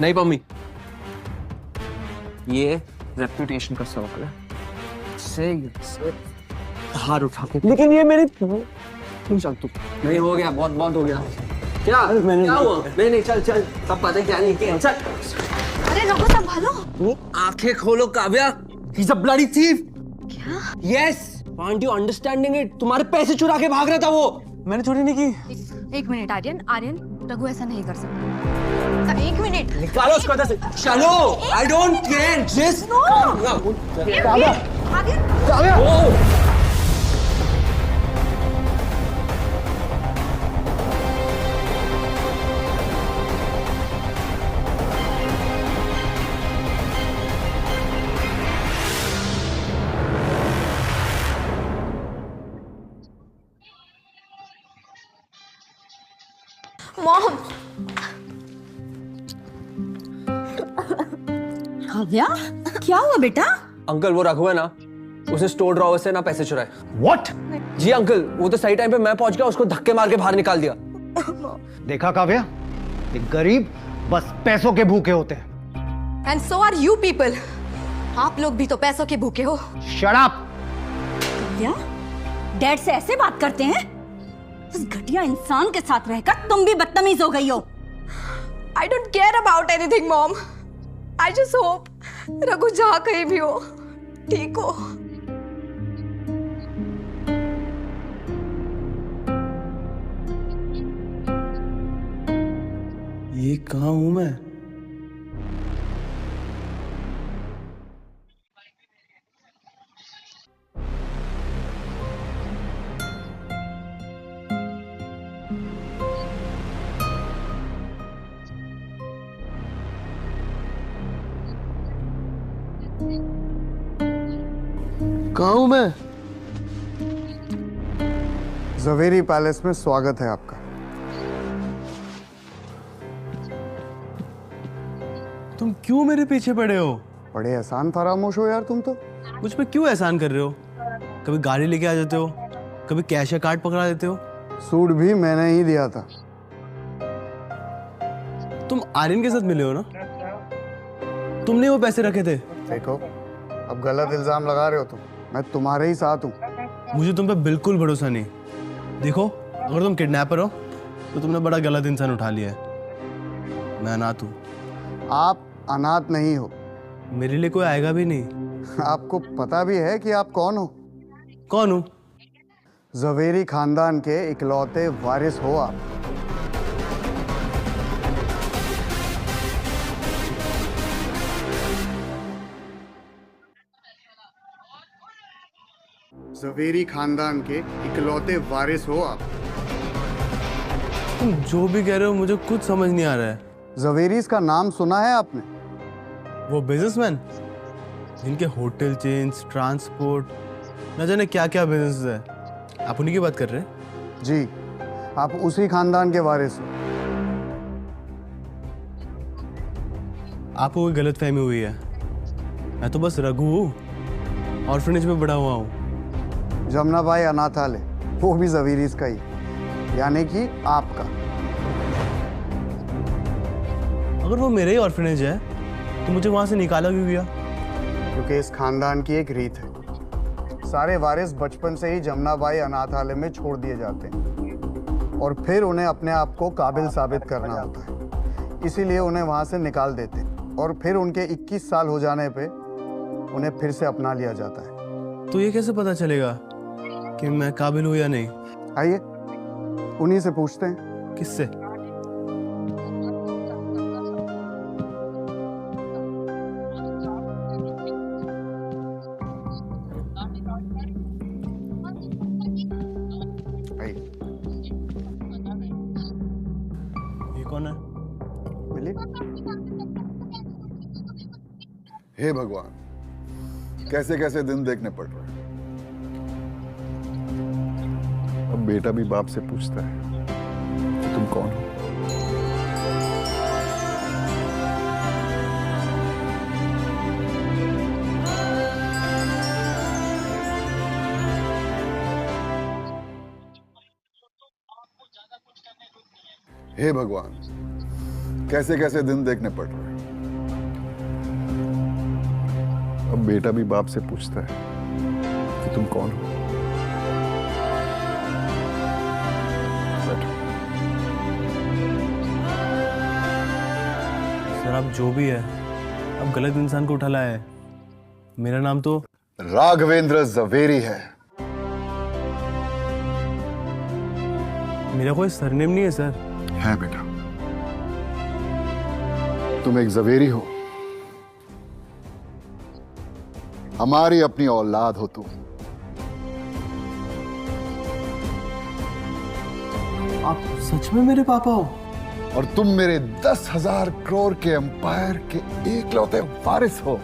नहीं पम्मी, ये रेपुटेशन का सवाल है। से हार उठा के, लेकिन ये मेरी तू चल तू। नहीं हो गया, बहुत बहुत हो गया। क्या क्या हुआ? नहीं चल चल, सब पता है क्या नहीं किया। चल। अरे रघु संभालो। तू आंखें खोलो Kavya, he's a bloody thief। क्या? Yes, aren't you understanding it? तुम्हारे पैसे चुरा के भाग रहा था वो। मैंने चोरी नहीं की। एक मिनट आर्यन, रघु ऐसा नहीं कर सकता। एक मिनट। निकालो उसको इधर से। चलो, I don't care, just Kavya. Kavya. Mom. Kavya, क्या हुआ बेटा? अंकल वो रघु है ना, उसने स्टोर ड्रॉवर से ना पैसे चुराए। What? जी अंकल, वो तो सही टाइम पे मैं पहुंच गया, उसको धक्के मार के बाहर निकाल दिया। देखा काव्या, एक गरीब बस पैसों के भूखे होते हैं। And so are you people. आप लोग भी तो पैसों के भूखे हो। Shut up! क्या? डैड से ऐसे बात करते हैं? उस घटिया इंसान के साथ रहकर तुम भी बदतमीज हो गई हो। I don't care about anything, Mom. I just hope Raghu जहाँ कहीं भी हो, ठीक हो। ये कहाँ हूँ मैं? कहाँ हूँ मैं? ज़वेरी पैलेस में स्वागत है आपका। तुम क्यों मेरे पीछे पड़े हो? बड़े एहसान फरामोश हो यार तुम तो। मुझ पे क्यों एहसान कर रहे हो? कभी गाड़ी लेके आ जाते हो, कभी कैश या कार्ड पकड़ा देते हो। सूट भी मैंने ही दिया था। तुम आर्यन के साथ मिले हो ना? तुमने वो पैसे रखे थे। देखो, अब गलत इल्जाम लगा रहे हो तुम। मैं तुम्हारे ही साथ हूँ। मुझे तुम पे बिल्कुल भरोसा नहीं। देखो, अगर तुम किडनैपर हो तो तुमने बड़ा गलत इंसान उठा लिया है। मैं अनाथ हूँ। आप अनाथ नहीं हो। मेरे लिए कोई आएगा भी नहीं। आपको पता भी है कि आप कौन हो? कौन हूँ? ज़वेरी खानदान के इकलौते वारिस हो आप। ज़वेरी खानदान के इकलौते वारिस हो आप। तुम जो भी कह रहे हो मुझे कुछ समझ नहीं आ रहा है। ज़वेरीज का नाम सुना है आपने? वो बिजनेसमैन जिनके होटल चेन्स, ट्रांसपोर्ट, न जाने क्या क्या बिजनेस है, आप उन्हीं की बात कर रहे हैं? जी, आप उसी खानदान के वारिस हो। आपको कोई गलत फहमी हुई है। मैं तो बस रघु हूँ, ऑर्फनेज में बड़ा हुआ हूँ। जमुनाबाई अनाथालय, वो भी ज़वेरीज का ही, यानी कि आपका। अगर वो मेरे ही ऑर्फनेज है तो मुझे वहां से निकाला क्यों गया? क्योंकि इस खानदान की एक रीत है, सारे वारिस बचपन से ही जमुनाबाई अनाथालय में छोड़ दिए जाते हैं और फिर उन्हें अपने आप को काबिल साबित करना होता है, इसीलिए उन्हें वहां से निकाल देते हैं और फिर उनके 21 साल हो जाने पे उन्हें फिर से अपना लिया जाता है। तो ये कैसे पता चलेगा कि मैं काबिल हूँ या नहीं? आइए उन्हीं से पूछते हैं। किससे? आइए, ये कौन है? मिलिए। हे भगवान, कैसे कैसे दिन देखने पड़ रहे हैं। अब बेटा भी बाप से पूछता है कि तुम कौन हो। हे भगवान, कैसे कैसे दिन देखने पड़ रहे हैं। अब बेटा भी बाप से पूछता है कि तुम कौन हो। बैठो। सर आप जो भी है, आप गलत इंसान को उठा लाए हैं। मेरा नाम तो राघवेंद्र जवेरी है। मेरा कोई सरनेम नहीं है सर। है बेटा, तुम एक जवेरी हो, हमारी अपनी औलाद हो तुम। आप सच में मेरे पापा हो? और तुम मेरे 10,000 करोड़ के एम्पायर के एकलौते वारिस हो।